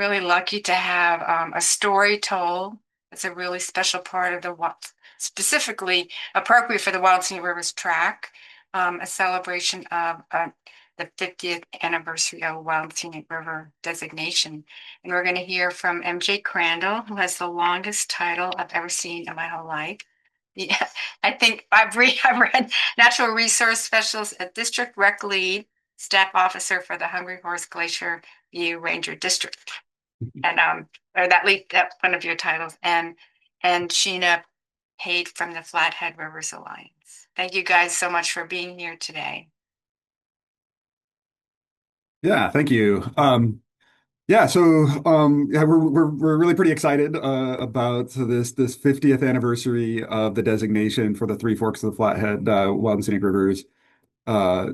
really lucky to have a story told. It's a really special part of specifically appropriate for the Wild Scenic Rivers track, a celebration of the 50th anniversary of Wild Scenic River designation. And we're going to hear from MJ Crandall, who has the longest title I've ever seen in my whole life. Yeah, I think I've read Natural Resource Specialist, a District Rec Lead, Staff Officer for the Hungry Horse Glacier View Ranger District, and or that lead that one of your titles, and Sheena Pate from the Flathead Rivers Alliance. Thank you guys so much for being here today. Yeah, thank you. Yeah, we're really pretty excited about this 50th anniversary of the designation for the Three Forks of the Flathead Wild and Scenic Rivers. Uh,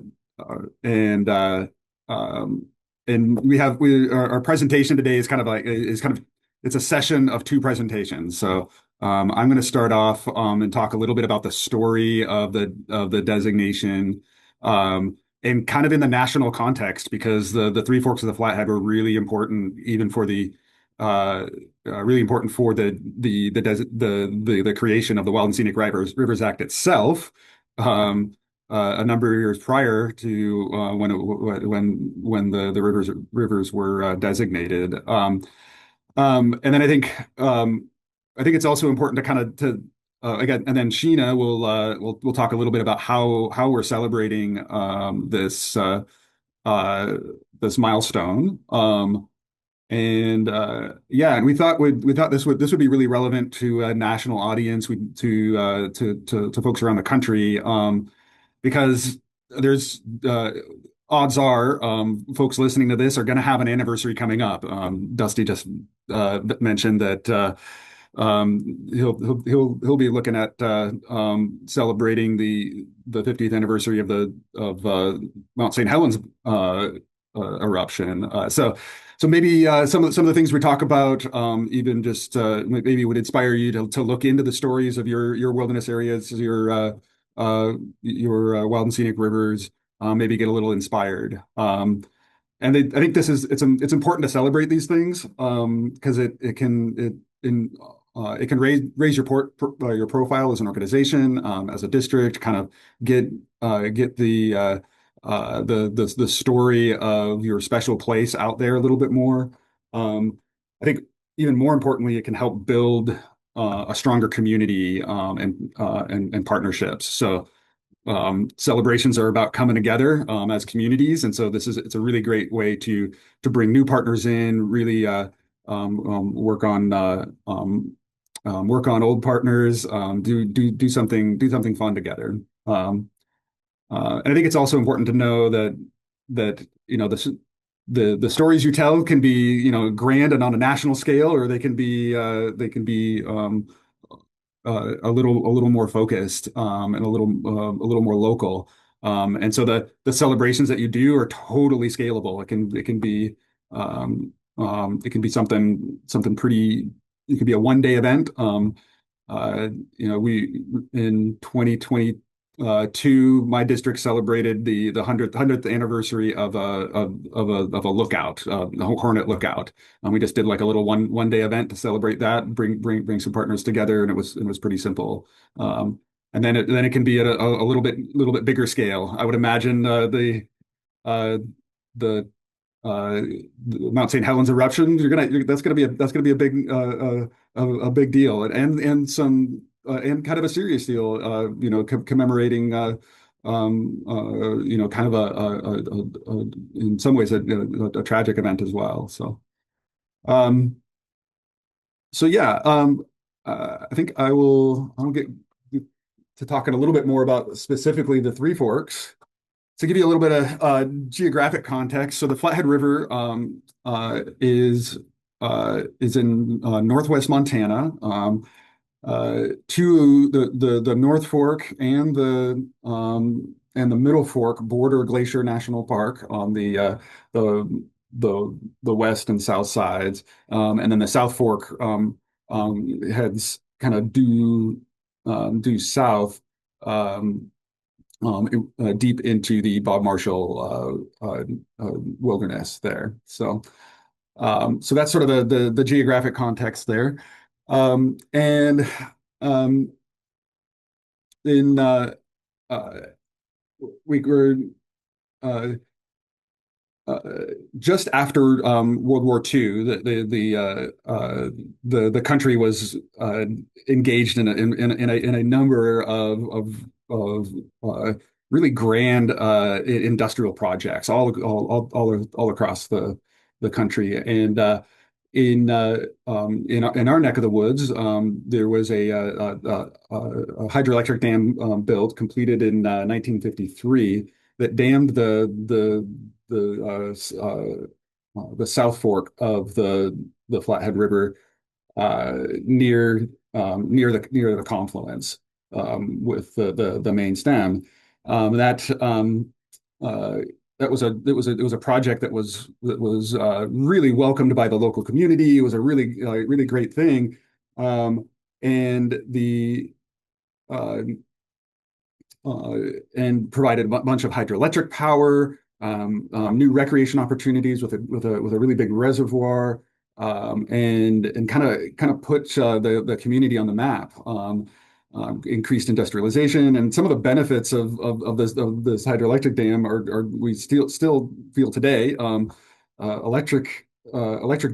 and um, and our presentation today is kind of it's a session of two presentations. So I'm going to start off and talk a little bit about the story of the designation. And kind of in the national context, because the Three Forks of the Flathead were really important, even for uh, really important for the creation of the Wild and Scenic Rivers Act itself. A number of years prior to when the rivers were designated. And then I think it's also important to kind of to again, and then Sheena will talk a little bit about how we're celebrating uh, this milestone. And we thought this would be really relevant to a national audience, to folks around the country, because there's odds are folks listening to this are going to have an anniversary coming up. Dusty just mentioned that he'll be looking at celebrating the 50th anniversary of Mount St. Helens eruption. So maybe some of the things we talk about, even just maybe would inspire you to look into the stories of your wilderness areas, your wild and scenic rivers, maybe get a little inspired. I think it's important to celebrate these things because it can raise your profile as an organization, as a district, kind of get the story of your special place out there a little bit more. I think even more importantly, it can help build a stronger community and partnerships. So celebrations are about coming together as communities, and so it's a really great way to bring new partners in, really work on old partners, do something fun together. And I think it's also important to know that the stories you tell can be grand and on a national scale, or they can be a little more focused and a little more local. And so the celebrations that you do are totally scalable. It can be something pretty. It could be a one day event. We in 2022, my district celebrated the hundredth anniversary of a lookout, the Hornet Lookout. We just did like a little one day event to celebrate that, bring some partners together, and it was pretty simple. And then it can be at a little bit bigger scale. I would imagine uh, the uh, Mount St. Helens eruption. That's gonna be a big deal, and kind of a serious deal. Commemorating kind of in some ways a tragic event as well. Um, so yeah, I think I'll get to talking a little bit more about specifically the Three Forks. To give you a little bit of geographic context, so the Flathead River is in northwest Montana. To the North Fork and the Middle Fork border Glacier National Park on the west and south sides, and then the South Fork heads kind of due south. Um, Deep into the Bob Marshall wilderness there. So So that's sort of the geographic context there. And in uh, we were uh, uh, just after World War II, the country was engaged in a number of really grand industrial projects all across the country. And in our neck of the woods, there was a hydroelectric dam built, completed in 1953, that dammed the South Fork of the Flathead River near the confluence with the main stem. That uh, it was a project that was really welcomed by the local community. It was a really great thing, and the uh, uh, and provided a bunch of hydroelectric power, new recreation opportunities with a really big reservoir, and kind of put the community on the map. Increased industrialization, and some of the benefits of this hydroelectric dam are we still feel today. Electric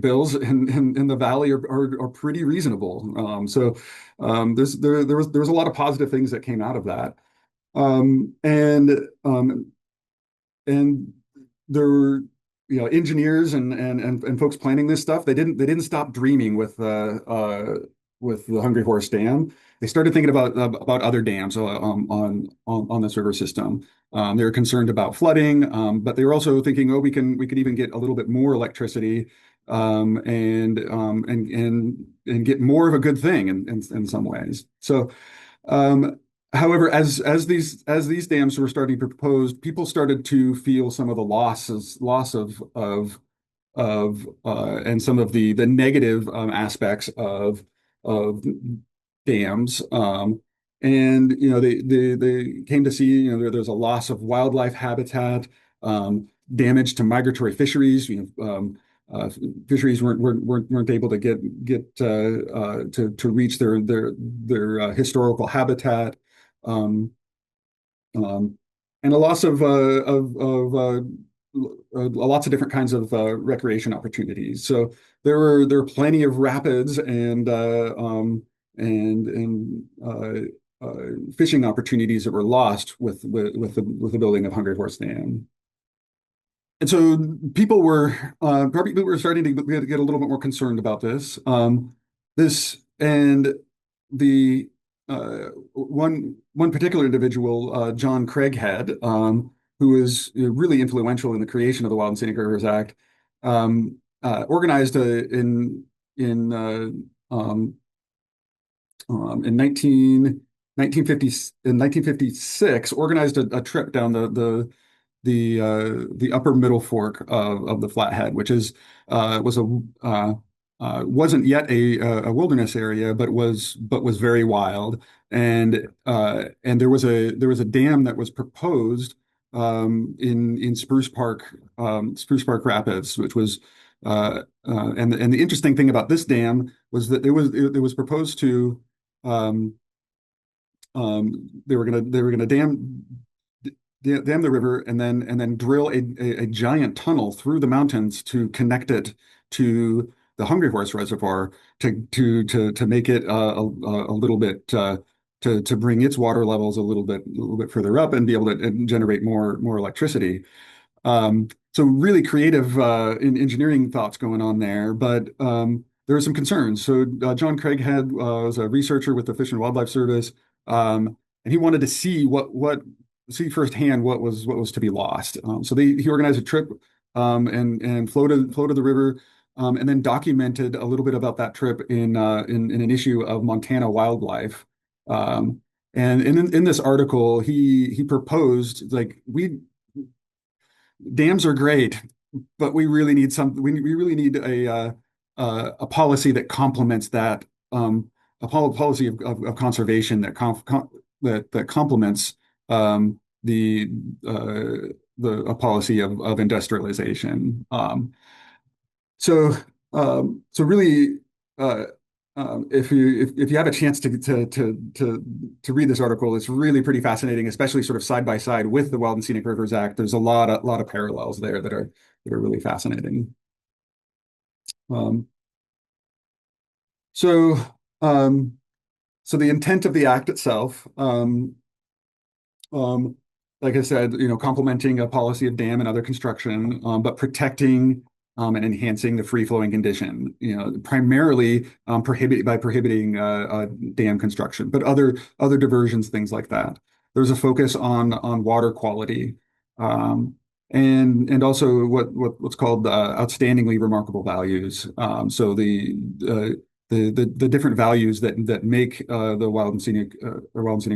bills in the valley are pretty reasonable. There was a lot of positive things that came out of that. Um, and um, and there were, engineers and folks planning this stuff. They didn't stop dreaming with the Hungry Horse Dam. They started thinking about other dams on this river system. They were concerned about flooding, but they were also thinking, oh, we could even get a little bit more electricity, and get more of a good thing in some ways. So. Um, However, as these dams were starting to be proposed, people started to feel some of the loss of and some of the negative aspects of dams. And they came to see, there's a loss of wildlife habitat, damage to migratory fisheries. Uh, Fisheries weren't able to get to reach their historical habitat, um, um, and a loss of lots of different kinds of recreation opportunities. So there were plenty of rapids and fishing opportunities that were lost with the building of Hungry Horse Dam. And so people were starting to get a little bit more concerned about this. This and the one particular individual, John Craighead, who is really influential in the creation of the Wild and Scenic Rivers Act, organized in 1956, organized a trip down the upper middle fork of the Flathead, which is was a wasn't yet a wilderness area, but was very wild. And there was a dam that was proposed in Spruce Park Rapids, which was and the interesting thing about this dam was that it was proposed to they were gonna dam the river, and then drill a giant tunnel through the mountains to connect it to the Hungry Horse Reservoir to make it a little bit to bring its water levels a little bit further up and be able to generate more electricity. So really creative engineering thoughts going on there, but there are some concerns. So John Craighead was a researcher with the Fish and Wildlife Service, and he wanted to see firsthand what was to be lost. So he organized a trip, and floated the river, and then documented a little bit about that trip in an issue of Montana Wildlife. Um, and in this article, he proposed, like, we dams are great, but we really need we really need a policy that complements that, policy of conservation that complements the a policy of industrialization. So, so really, uh, if you have a chance to read this article, it's really pretty fascinating, especially sort of side by side with the Wild and Scenic Rivers Act. There's a lot of parallels there that are really fascinating. Um, so, um, so the intent of the act itself. Um, like I said, complementing a policy of dam and other construction, but protecting and enhancing the free-flowing condition, primarily prohibiting dam construction, but other diversions, things like that. There's a focus on water quality, and also what's called outstandingly remarkable values. So the different values that make the Wild and Scenic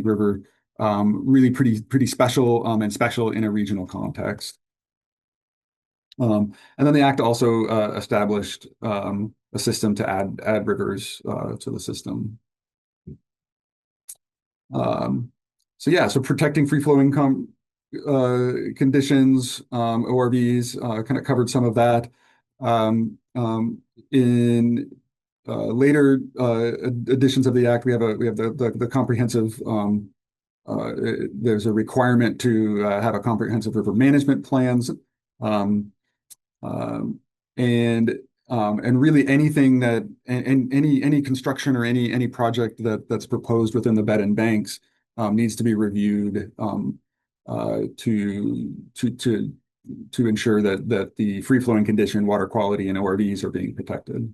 River really pretty special and special in a regional context. And then the act also established a system to add rivers to the system. Um, so yeah, so protecting free flowing conditions, ORVs kind of covered some of that. Um, in later editions of the act, we have the comprehensive there's a requirement to have a comprehensive river management plans, um, um, and and really anything that and any construction or any project that's proposed within the bed and banks needs to be reviewed to ensure that the free flowing condition, water quality, and ORVs are being protected.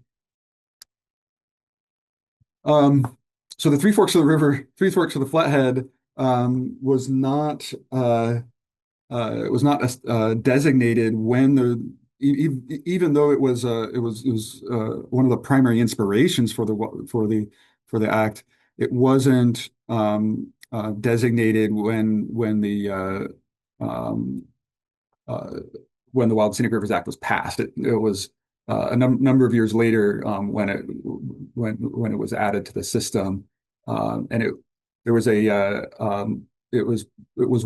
Um, so the Three Forks of the River, Three Forks of the Flathead was not designated when even though it was one of the primary inspirations for the act. It wasn't designated um, uh, when the Wild Scenic Rivers Act was passed. It was a number of years later when it was added to the system, and it there was a it was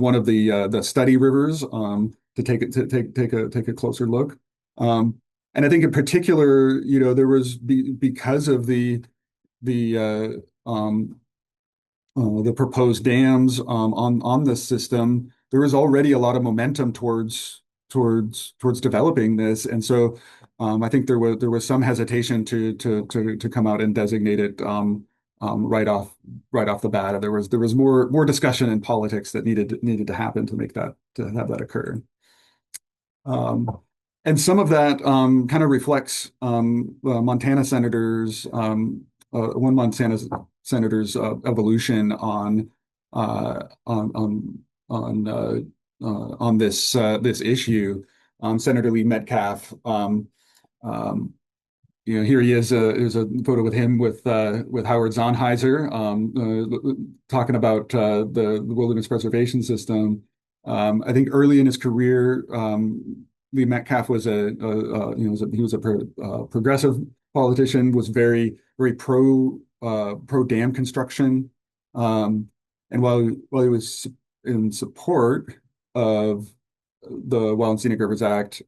one of the study rivers to take a closer look. And I think in particular, there was because of the proposed dams on this system, there was already a lot of momentum towards developing this, and so I think there was some hesitation to come out and designate it right off the bat. There was more discussion in politics that needed to happen to have that occur. Um, and some of that kind of reflects Montana senators, one Montana senator's evolution on this issue. Senator Lee Metcalf, here he is. There's a photo with him with Howard Zonheiser, talking about the wilderness preservation system. I think early in his career, Lee Metcalf was he was a progressive politician, was very pro dam construction, and while he was in support of the Wild and Scenic Rivers Act,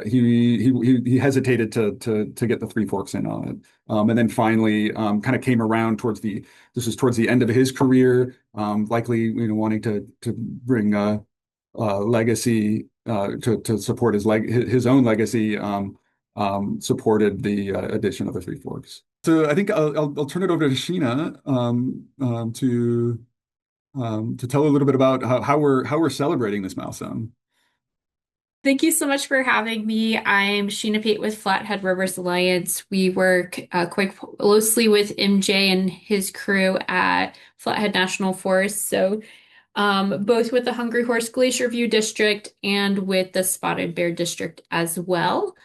he hesitated to get the Three Forks in on it, and then finally kind of came around this was towards the end of his career, likely wanting to bring legacy to support his own legacy, supported the addition of the Three Forks. So I think I'll turn it over to Sheena to tell a little bit about how we're celebrating this milestone. Thank you so much for having me. I'm Sheena Pate with Flathead Rivers Alliance. We work quite closely with MJ and his crew at Flathead National Forest. So, both with the Hungry Horse Glacier View District and with the Spotted Bear District as well.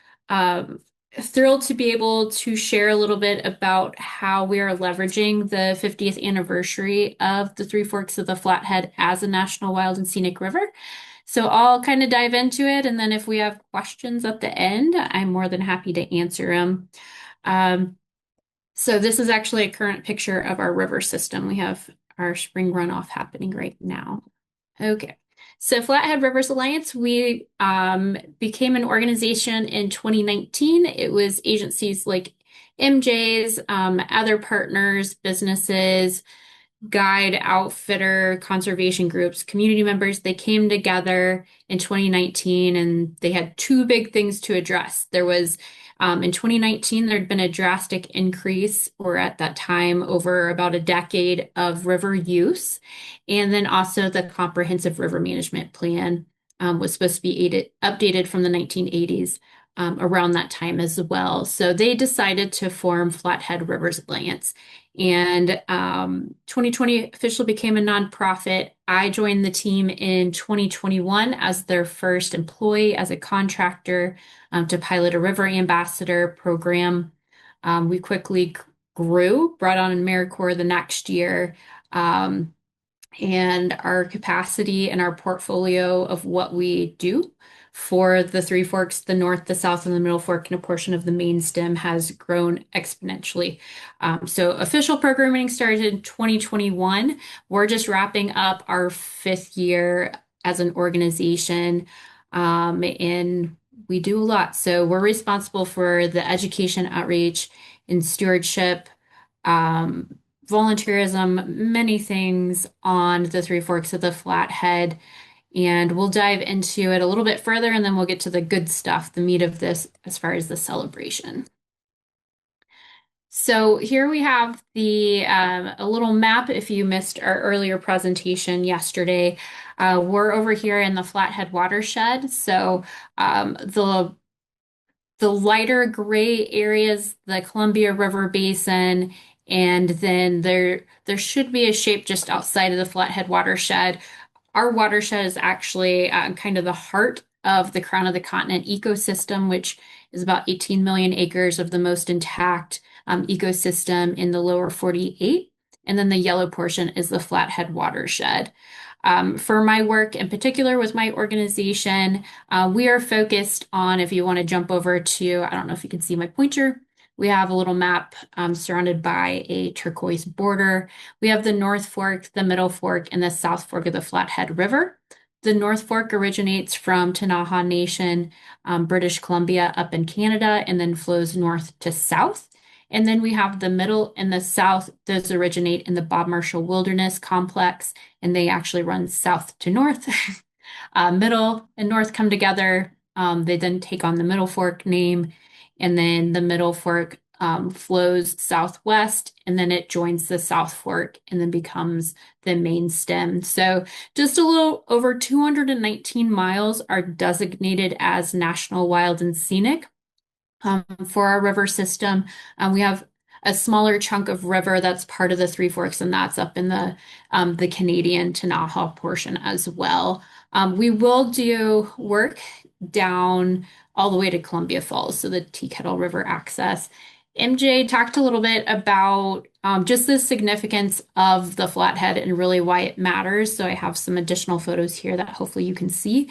Thrilled to be able to share a little bit about how we are leveraging the 50th anniversary of the Three Forks of the Flathead as a National Wild and Scenic River. So I'll kind of dive into it, and then if we have questions at the end, I'm more than happy to answer them. Um, so this is actually a current picture of our river system. We have our spring runoff happening right now. Okay. So Flathead Rivers Alliance, we became an organization in 2019. It was agencies like MJ's, other partners, businesses, guide, outfitter, conservation groups, community members. They came together in 2019 and they had two big things to address. There was in 2019, there'd been a drastic increase, or at that time, over about a decade of river use. And then also the comprehensive river management plan was supposed to be updated from the 1980s around that time as well. So they decided to form Flathead Rivers Alliance. And 2020 officially became a nonprofit. I joined the team in 2021 as their first employee as a contractor to pilot a river ambassador program. We quickly grew, brought on AmeriCorps the next year. And our capacity and our portfolio of what we do for the Three Forks, the North, the South, and the Middle Fork, and a portion of the main stem has grown exponentially. So official programming started in 2021. We're just wrapping up our 5th year as an organization, and we do a lot. So we're responsible for the education, outreach, and stewardship, volunteerism, many things on the Three Forks of the Flathead. And we'll dive into it a little bit further, and then we'll get to the good stuff, the meat of this as far as the celebration. So here we have the a little map if you missed our earlier presentation yesterday. We're over here in the Flathead watershed. So the lighter gray areas, the Columbia River Basin, and then there should be a shape just outside of the Flathead watershed. Our watershed is actually kind of the heart of the crown of the continent ecosystem, which is about 18 million acres of the most intact ecosystem in the lower 48. And then the yellow portion is the Flathead watershed. For my work in particular with my organization, we are focused on, if you want to jump over to, I don't know if you can see my pointer, we have a little map surrounded by a turquoise border. We have the North Fork, the Middle Fork, and the South Fork of the Flathead River. The North Fork originates from Ktunaxa Nation, British Columbia up in Canada, and then flows north to south. And then we have the middle and the south. Those originate in the Bob Marshall Wilderness Complex, and they actually run south to north. Middle and north come together. They then take on the Middle Fork name, and then the Middle Fork flows southwest, and then it joins the South Fork and then becomes the main stem. So just a little over 219 miles are designated as National Wild and Scenic. For our river system, we have a smaller chunk of river that's part of the Three Forks, and that's up in the Canadian Ktunaxa portion as well. We will do work down all the way to Columbia Falls, so the Tea Kettle River access. MJ talked a little bit about just the significance of the Flathead and really why it matters. So I have some additional photos here that hopefully you can see.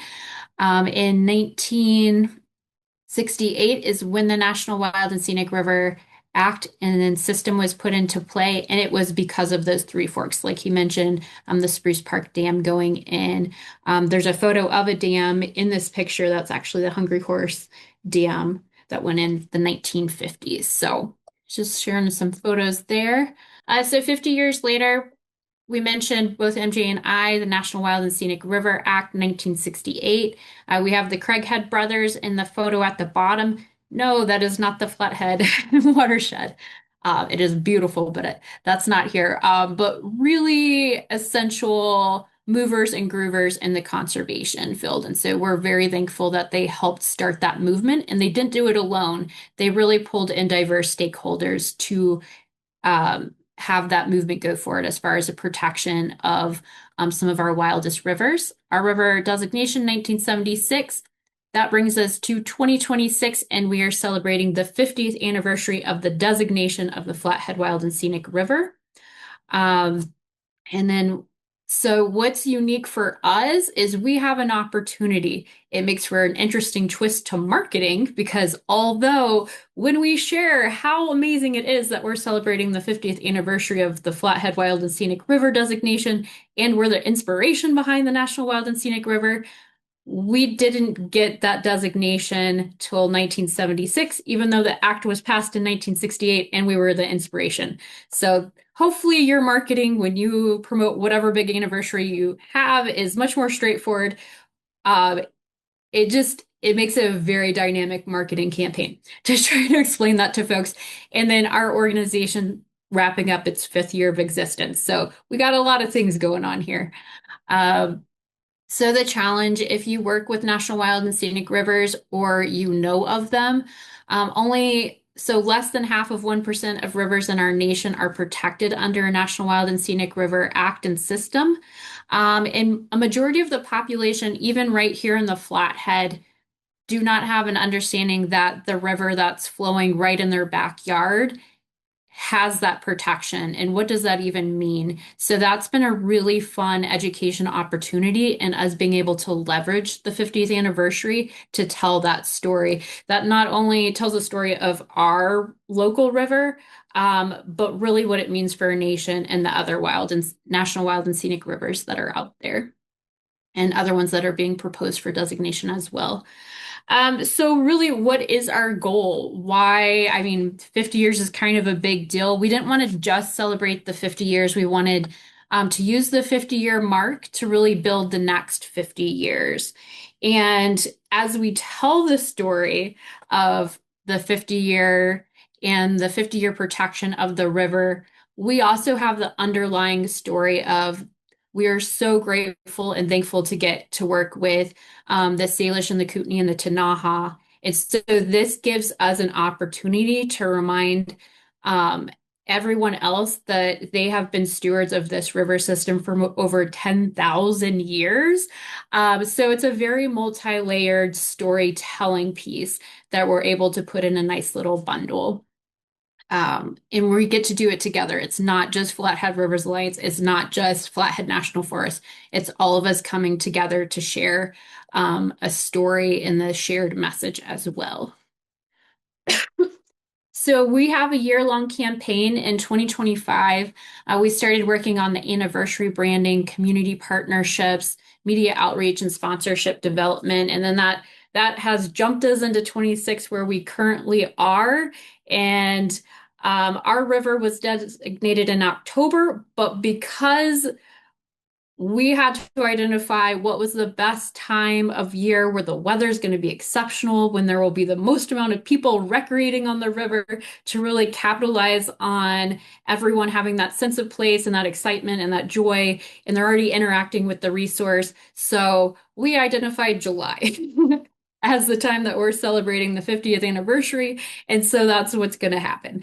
In 1968 is when the National Wild and Scenic River Act and then system was put into play, and it was because of those Three Forks, like he mentioned, the Spruce Park Dam going in. There's a photo of a dam in this picture. That's actually the Hungry Horse Dam that went in the 1950s. So just sharing some photos there. So 50 years later, we mentioned both MJ and I, the National Wild and Scenic River Act, 1968. We have the Craighead brothers in the photo at the bottom. No, that is not the Flathead watershed. It is beautiful, but that's not here. But really essential movers and groovers in the conservation field. And so we're very thankful that they helped start that movement, and they didn't do it alone. They really pulled in diverse stakeholders to have that movement go forward as far as the protection of some of our wildest rivers. Our river designation, 1976. That brings us to 2026, and we are celebrating the 50th anniversary of the designation of the Flathead Wild and Scenic River. And then So what's unique for us is we have an opportunity. It makes for an interesting twist to marketing because although when we share how amazing it is that we're celebrating the 50th anniversary of the Flathead Wild and Scenic River designation and we're the inspiration behind the National Wild and Scenic River, we didn't get that designation till 1976, even though the act was passed in 1968 and we were the inspiration. So hopefully your marketing when you promote whatever big anniversary you have is much more straightforward. Uh, it makes it a very dynamic marketing campaign to try to explain that to folks. And then our organization wrapping up its 5th year of existence. So we got a lot of things going on here. Um, so the challenge, if you work with National Wild and Scenic Rivers or you know of them, less than half of 1% of rivers in our nation are protected under a National Wild and Scenic River Act and system. And a majority of the population, even right here in the Flathead, do not have an understanding that the river that's flowing right in their backyard has that protection and what does that even mean? So that's been a really fun education opportunity and us being able to leverage the 50th anniversary to tell that story that not only tells the story of our local river, but really what it means for our nation and the other wild and national wild and scenic rivers that are out there and other ones that are being proposed for designation as well. So really, what is our goal? Why? I mean, 50 years is kind of a big deal. We didn't want to just celebrate the 50 years. We wanted to use the 50-year mark to really build the next 50 years. And as we tell the story of the 50-year and the 50-year protection of the river, we also have the underlying story of we are so grateful and thankful to get to work with the Salish and the Kootenai and the Tanaha. And so this gives us an opportunity to remind everyone else that they have been stewards of this river system for over 10,000 years. So it's a very multi-layered storytelling piece that we're able to put in a nice little bundle. And we get to do it together. It's not just Flathead Rivers Alliance. It's not just Flathead National Forest. It's all of us coming together to share a story and the shared message as well. So we have a year-long campaign in 2025. We started working on the anniversary branding, community partnerships, media outreach, and sponsorship development. And then that has jumped us into 26 where we currently are. And our river was designated in October, but because we had to identify what was the best time of year where the weather's going to be exceptional, when there will be the most amount of people recreating on the river to really capitalize on everyone having that sense of place and that excitement and that joy, and they're already interacting with the resource. So we identified July as the time that we're celebrating the 50th anniversary. And so that's what's going to happen.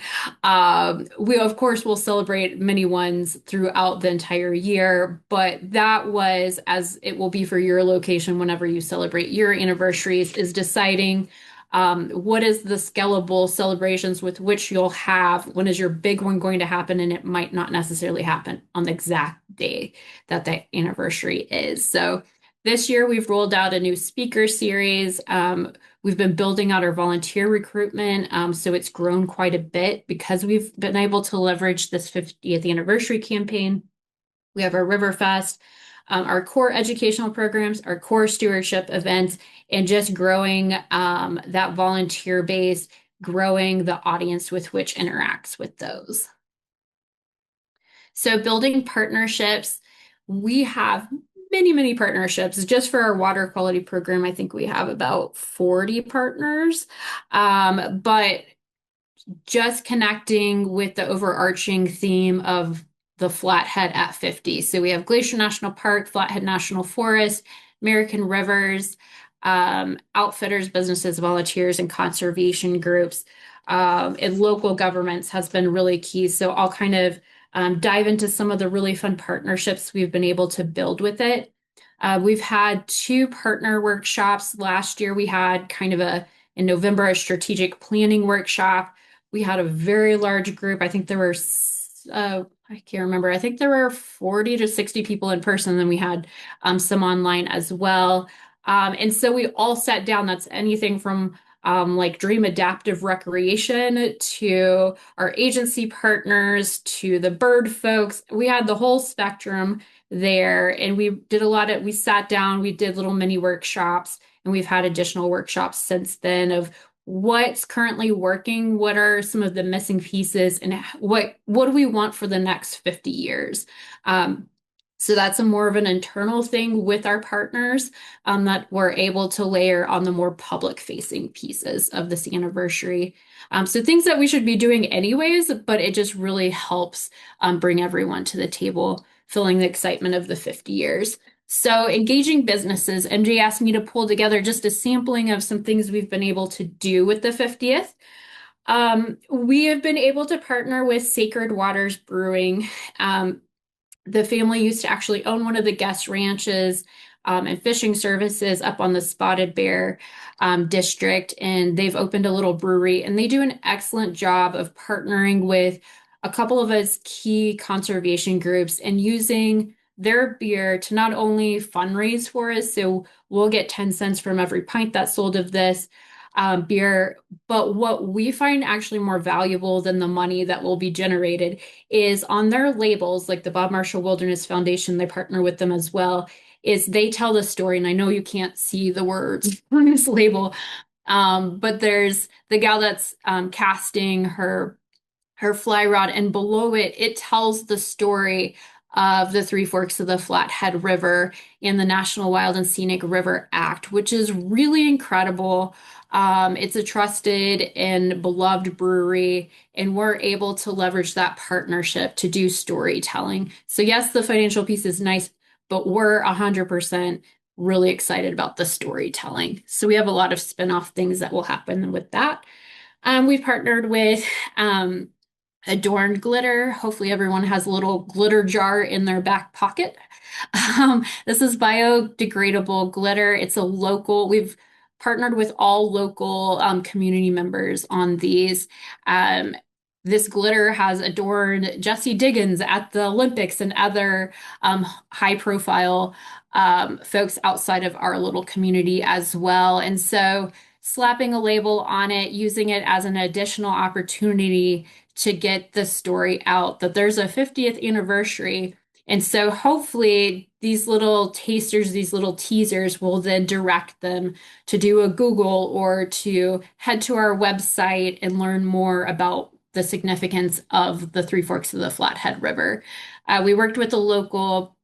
We, of course, will celebrate many ones throughout the entire year, but that was, as it will be for your location whenever you celebrate your anniversaries, is deciding what is the scalable celebrations with which you'll have, when is your big one going to happen, and it might not necessarily happen on the exact day that the anniversary is. So this year, we've rolled out a new speaker series. We've been building out our volunteer recruitment, so it's grown quite a bit because we've been able to leverage this 50th anniversary campaign. We have our River Fest, our core educational programs, our core stewardship events, and just growing that volunteer base, growing the audience with which interacts with those. So building partnerships, we have many partnerships. Just for our water quality program, I think we have about 40 partners. But just connecting with the overarching theme of the Flathead at 50. So we have Glacier National Park, Flathead National Forest, American Rivers, outfitters, businesses, volunteers, and conservation groups, and local governments has been really key. So I'll kind of dive into some of the really fun partnerships we've been able to build with it. We've had 2 partner workshops. Last year, we had in November, a strategic planning workshop. We had a very large group. I think there were, I I can't remember. I think there were 40 to 60 people in person, then we had some online as well. And so we all sat down. That's anything from like Dream Adaptive Recreation to our agency partners to the bird folks. We had the whole spectrum there, and we sat down, we did little mini workshops, and we've had additional workshops since then of what's currently working, what are some of the missing pieces, and what do we want for the next 50 years. Um, so that's a more of an internal thing with our partners that we're able to layer on the more public facing pieces of this anniversary. So things that we should be doing anyways, but it just really helps bring everyone to the table, feeling the excitement of the 50 years. So engaging businesses, MJ asked me to pull together just a sampling of some things we've been able to do with the 50th. We have been able to partner with Sacred Waters Brewing. The family used to actually own one of the guest ranches and fishing services up on the Spotted Bear district, and they've opened a little brewery, and they do an excellent job of partnering with a couple of its key conservation groups and using their beer to not only fundraise for us, so we'll get 10 cents from every pint that's sold of this beer, but what we find actually more valuable than the money that will be generated is on their labels, like the Bob Marshall Wilderness Foundation, they partner with them as well, is they tell the story. And I know you can't see the words on this label, but there's the gal that's casting her fly rod, and below it, it tells the story of the Three Forks of the Flathead River and the National Wild and Scenic River Act, which is really incredible. It's a trusted and beloved brewery, and we're able to leverage that partnership to do storytelling. So yes, the financial piece is nice, but we're 100% really excited about the storytelling. So we have a lot of spin-off things that will happen with that. We've partnered with Adorned Glitter. Hopefully everyone has a little glitter jar in their back pocket. This is biodegradable glitter. We've partnered with all local community members on these. Um, this glitter has adorned Jesse Diggins at the Olympics and other high profile folks outside of our little community as well. And so slapping a label on it, using it as an additional opportunity to get the story out that there's a 50th anniversary. And so hopefully these little tasters, these little teasers will then direct them to do a Google or to head to our website and learn more about the significance of the Three Forks of the Flathead River. We worked with a local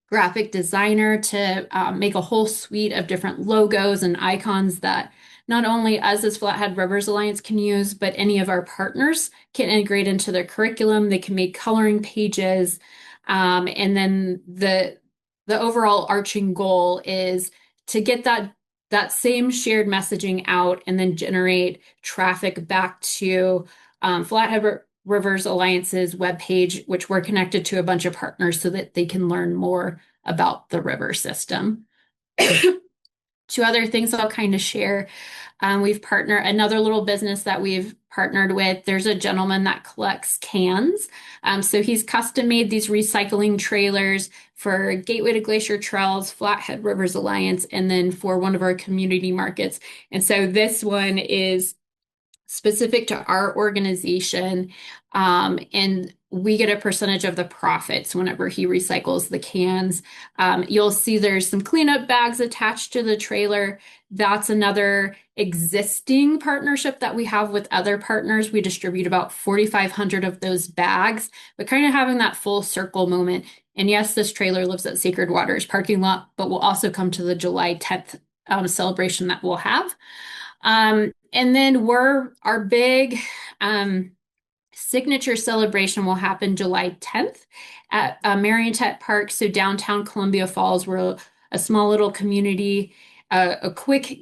graphic designer to make a whole suite of different logos and icons that not only us as Flathead Rivers Alliance can use, but any of our partners can integrate into their curriculum. They can make coloring pages. And then the overall arching goal is to get that same shared messaging out and then generate traffic back to Flathead Rivers Alliance's webpage, which we're connected to a bunch of partners so that they can learn more about the river system. Two other things I'll kind of share. We've partnered another little business that we've partnered with. There's a gentleman that collects cans. So he's custom made these recycling trailers for Gateway to Glacier Trails, Flathead Rivers Alliance, and then for one of our community markets. And so this one is specific to our organization, and we get a percentage of the profits whenever he recycles the cans. You'll see there's some cleanup bags attached to the trailer. That's another existing partnership that we have with other partners. We distribute about 4,500 of those bags, but kind of having that full circle moment. And yes, this trailer lives at Sacred Waters parking lot, but we'll also come to the July 10th celebration that we'll have. And then our big signature celebration will happen July 10th at Marionette Park. So downtown Columbia Falls, we're a small little community, a quick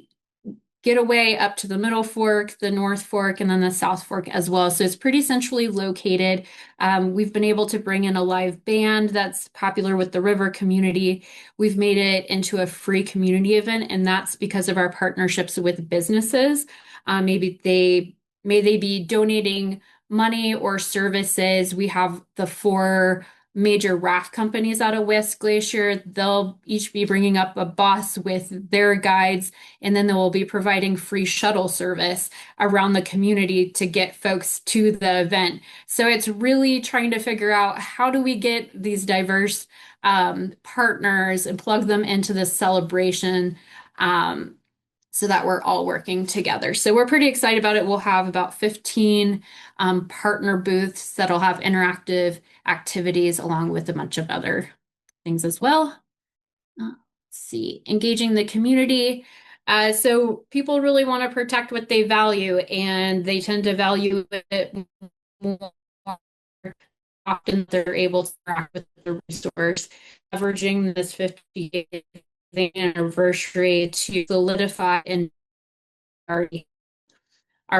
getaway up to the Middle Fork, the North Fork, and then the South Fork as well. So it's pretty centrally located. We've been able to bring in a live band that's popular with the river community. We've made it into a free community event, and that's because of our partnerships with businesses. May they be donating money or services, we have the four major raft companies out of West Glacier. They'll each be bringing up a bus with their guides, and then they will be providing free shuttle service around the community to get folks to the event. So it's really trying to figure out how do we get these diverse partners and plug them into this celebration. So that we're all working together. So we're pretty excited about it. We'll have about 15 partner booths that'll have interactive activities along with a bunch of other things as well. Let's see, engaging the community. So people really want to protect what they value, and they tend to value it more often they're able to interact with the resource. Leveraging this 50th anniversary to solidify and our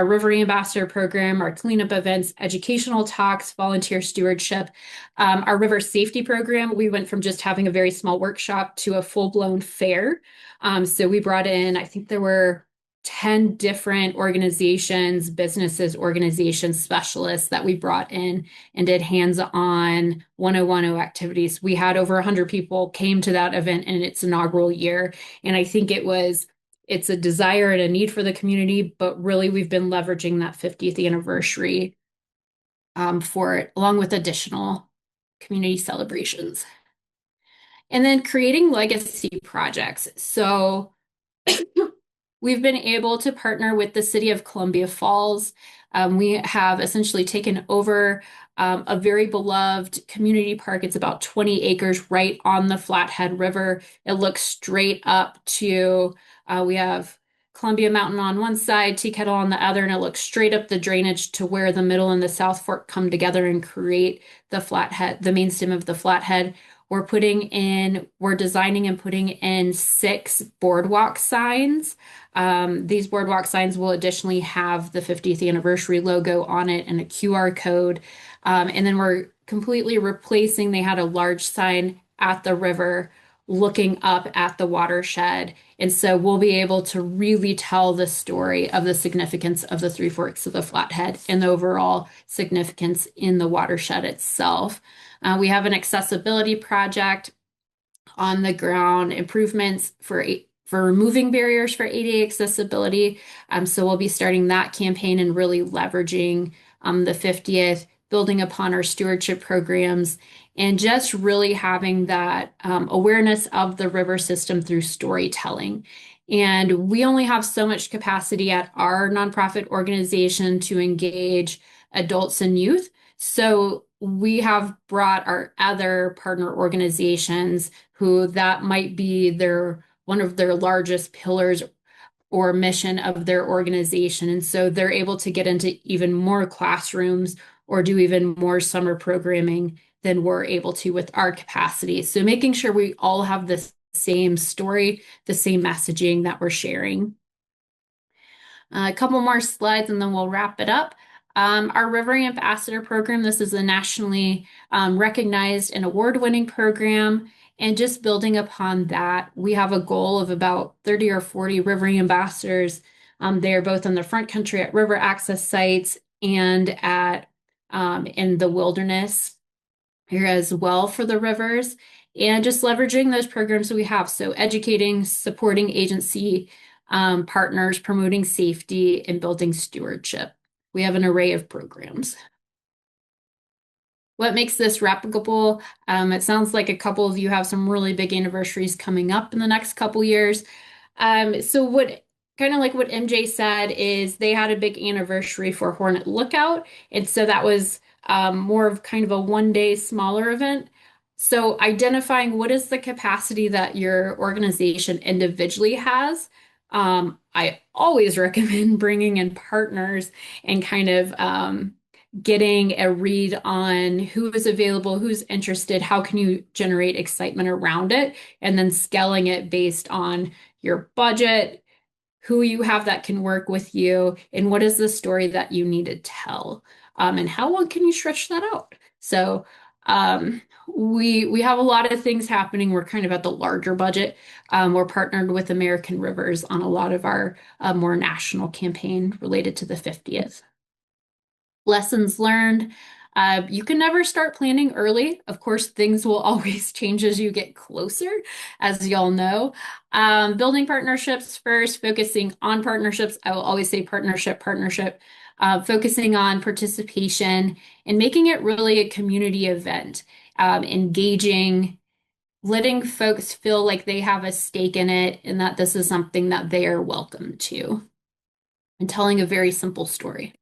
River Ambassador program, our cleanup events, educational talks, volunteer stewardship, our river safety program. We went from just having a very small workshop to a full-blown fair. So we brought in, I think there were 10 different organizations, businesses, organizations, specialists that we brought in and did hands-on 1010 activities. We had over 100 people came to that event in its inaugural year. And I think it's a desire and a need for the community, but really we've been leveraging that 50th anniversary for it, along with additional community celebrations. And then creating legacy projects. So we've been able to partner with the city of Columbia Falls. We have essentially taken over a very beloved community park. It's about 20 acres right on the Flathead River. It looks straight up to, we have Columbia Mountain on one side, Tea Kettle on the other, and it looks straight up the drainage to where the middle and the South Fork come together and create the Flathead, the main stem of the Flathead. We're designing and putting in 6 boardwalk signs. These boardwalk signs will additionally have the 50th anniversary logo on it and a QR code. And then we're completely replacing, they had a large sign at the river looking up at the watershed. And so we'll be able to really tell the story of the significance of the Three Forks of the Flathead and the overall significance in the watershed itself. We have an accessibility project on the ground, improvements for removing barriers for ADA accessibility. So we'll be starting that campaign and really leveraging the 50th, building upon our stewardship programs, and just really having that awareness of the river system through storytelling. And we only have so much capacity at our nonprofit organization to engage adults and youth. So we have brought our other partner organizations who that might be one of their largest pillars or mission of their organization. And so they're able to get into even more classrooms or do even more summer programming than we're able to with our capacity. So making sure we all have the same story, the same messaging that we're sharing. A couple more slides and then we'll wrap it up. Our River Ambassador program, this is a nationally recognized and award-winning program. And just building upon that, we have a goal of about 30 or 40 river ambassadors. They're both in the front country at river access sites and at in the wilderness here as well for the rivers. And just leveraging those programs that we have. So educating, supporting agency partners, promoting safety, and building stewardship. We have an array of programs. What makes this replicable? It sounds like a couple of you have some really big anniversaries coming up in the next couple years. So what kind of like what MJ said is they had a big anniversary for Hornet Lookout. And so that was more of kind of a one-day smaller event. So identifying what is the capacity that your organization individually has. I always recommend bringing in partners and kind of getting a read on who is available, who's interested, how can you generate excitement around it, and then scaling it based on your budget, who you have that can work with you, and what is the story that you need to tell, and how long can you stretch that out? So we have a lot of things happening. We're kind of at the larger budget. We're partnered with American Rivers on a lot of our more national campaign related to the 50th. Lessons learned. You can never start planning early. Of course, things will always change as you get closer, as y'all know. Building partnerships first, focusing on partnerships. I will always say partnership, partnership. Focusing on participation and making it really a community event. Engaging, letting folks feel like they have a stake in it and that this is something that they are welcome to, and telling a very simple story.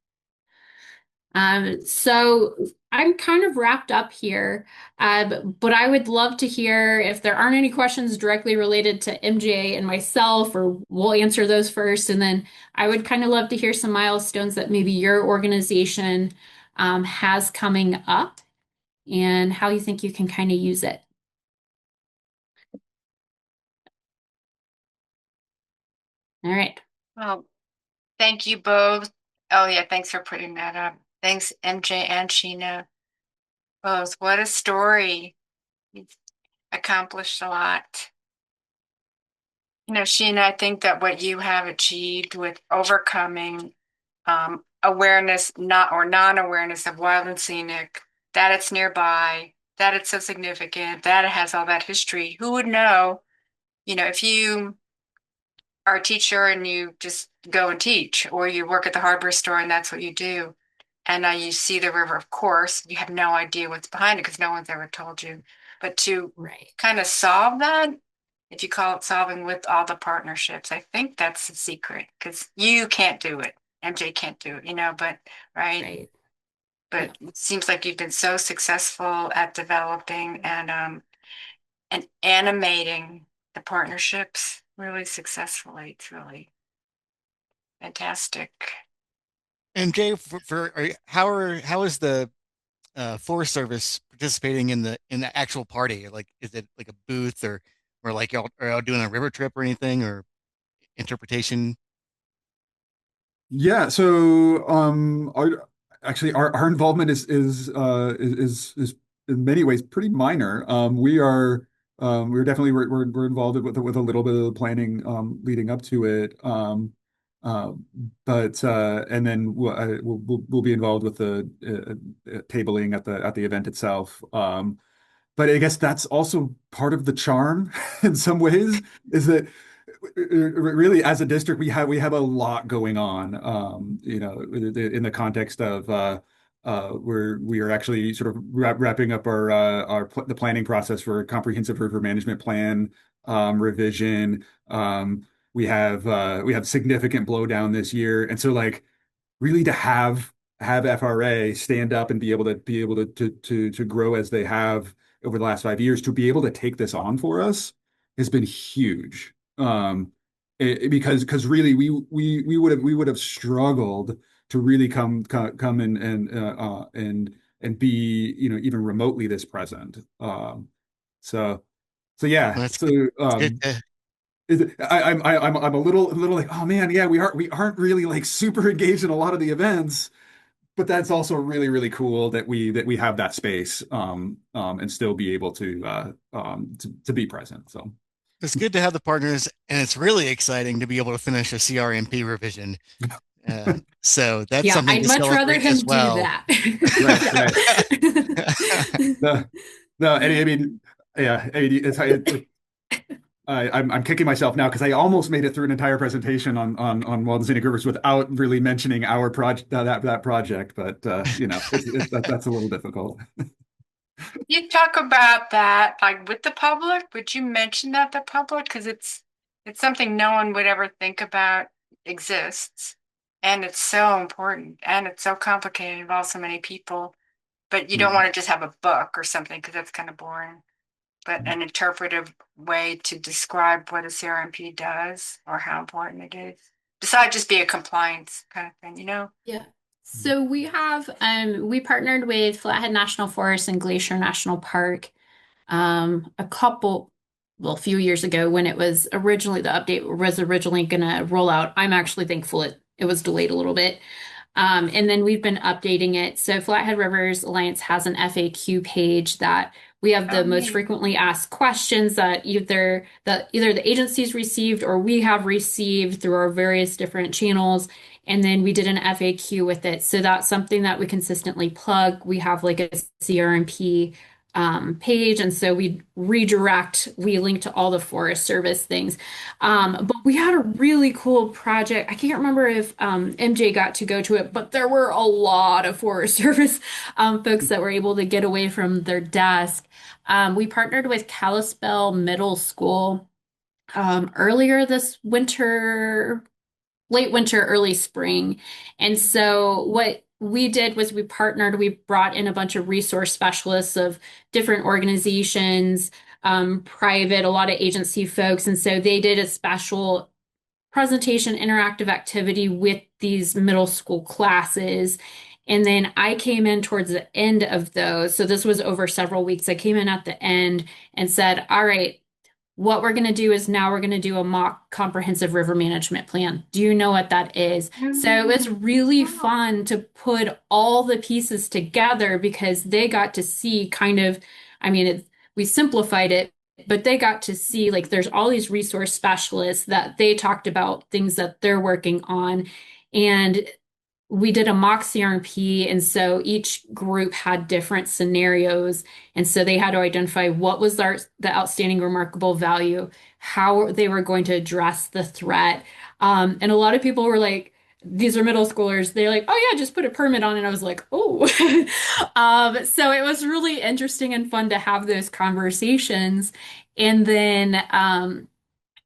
So I'm kind of wrapped up here, but I would love to hear if there aren't any questions directly related to MJ and myself, or we'll answer those first. And then I would kind of love to hear some milestones that maybe your organization has coming up and how you think you can kind of use it. All right. Well, thank you both. Oh yeah, thanks for putting that up. Thanks, MJ and Sheena. Both. What a story. You've accomplished a lot. Sheena, I think that what you have achieved with overcoming awareness, not or non-awareness of wild and scenic, that it's nearby, that it's so significant, that it has all that history. Who would know? If you are a teacher and you just go and teach, or you work at the hardware store and that's what you do, and you see the river, of course, you have no idea what's behind it because no one's ever told you. But to Right. kind of solve that, if you call it solving with all the partnerships, I think that's the secret because you can't do it. MJ can't do it, but right. Right. But Yeah. it seems like you've been so successful at developing and animating the partnerships really successfully. It's really fantastic. And Jay, how is the Forest Service participating in the actual party? Like, is it like a booth, or like y'all are y'all doing a river trip or anything, or interpretation? Yeah, so our involvement is in many ways pretty minor. We're definitely we're involved with a little bit of the planning leading up to it. Uh, but and then we'll be involved with the tabling at the event itself. But I guess that's also part of the charm in some ways, is that really as a district we have a lot going on, in the context of we are actually sort of wrapping up the planning process for a comprehensive river management plan revision. We have significant blowdown this year, and so like really to have FRA stand up and be able to grow as they have over the last 5 years, to be able to take this on for us has been huge. Because really we would have struggled to really come in and be even remotely this present. So so yeah. Well, that's So good. It's good to, I'm a little like, oh man, yeah, we aren't really like super engaged in a lot of the events, but that's also really, really cool that we have that space, and still be able to be present. So it's good to have the partners, and it's really exciting to be able to finish a CRMP revision. So that's Yeah, something I'd to much rather celebrate as him do well. that. right, right. Yeah. No, no, I mean, yeah, I mean, I'm kicking myself now because I almost made it through an entire presentation on Wild and Scenic Rivers without really mentioning our project, that project. But that's a little difficult. You talk about that like with the public. Would you mention that to the public? Because it's something no one would ever think about exists. And it's so important and it's so complicated, it involves so many people. But you don't want to just have a book or something because that's kind of boring. But an interpretive way to describe what a CRMP does or how important it is. Besides just be a compliance kind of thing. Yeah. So we partnered with Flathead National Forest and Glacier National Park a few years ago when it was originally the update was originally gonna roll out. I'm actually thankful it was delayed a little bit. And then we've been updating it. So Flathead Rivers Alliance has an FAQ page that We have the Oh, most neat. frequently asked questions that either the agencies received or we have received through our various different channels. And then we did an FAQ with it. So that's something that we consistently plug. We have like a CRMP page. And so we link to all the Forest Service things. But we had a really cool project. I can't remember if MJ got to go to it, but there were a lot of Forest Service folks that were able to get away from their desk. We partnered with Kalispell Middle School earlier this winter, late winter, early spring. And so what we did was we brought in a bunch of resource specialists of different organizations, private, a lot of agency folks. And so they did a special presentation interactive activity with these middle school classes. And then I came in towards the end of those. So this was over several weeks. I came in at the end and said, all right, what we're going to do is now we're going to do a mock comprehensive river management plan. Do you know what that is? So it was really Wow. fun to put all the pieces together because they got to see kind of, I mean, we simplified it, but they got to see like there's all these resource specialists that they talked about things that they're working on. And we did a mock CRP, and so each group had different scenarios, and so they had to identify what was the outstanding remarkable value, how they were going to address the threat. And a lot of people were like, these are middle schoolers. They're like, oh yeah, just put a permit on. And I was like, oh. So it was really interesting and fun to have those conversations. And then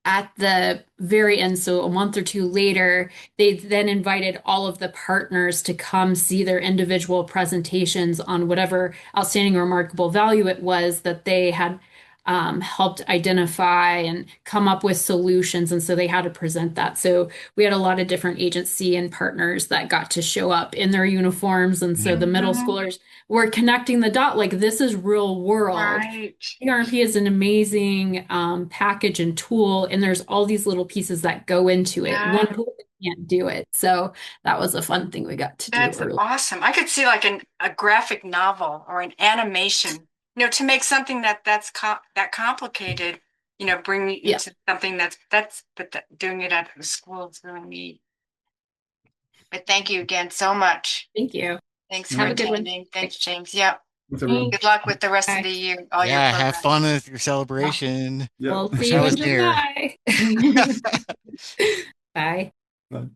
at the very end, so a month or two later, they then invited all of the partners to come see their individual presentations on whatever outstanding remarkable value it was that they had helped identify and come up with solutions. And so they had to present that. So we had a lot of different agency and partners that got to show up in their uniforms. And so the middle Mhm. schoolers were connecting the dot, like this is real world. Right. ERP is an amazing package and tool, and there's all these little pieces that go into it. One Yeah. person can't do it. So that was a fun thing we got to do That's early. awesome. I could see like a graphic novel or an animation, to make something that complicated, bring me Yeah, into something doing it at the school is really neat. But thank you again so much. thank you. Thanks for Have a Yeah. good one. attending. Thanks, James. Yep. Thanks, everyone. Thanks. Good luck with the rest of Bye. the year, all your Yeah, have programs. fun with your celebration. Yeah. We'll Wish see I you was in there. July. Bye. Bye.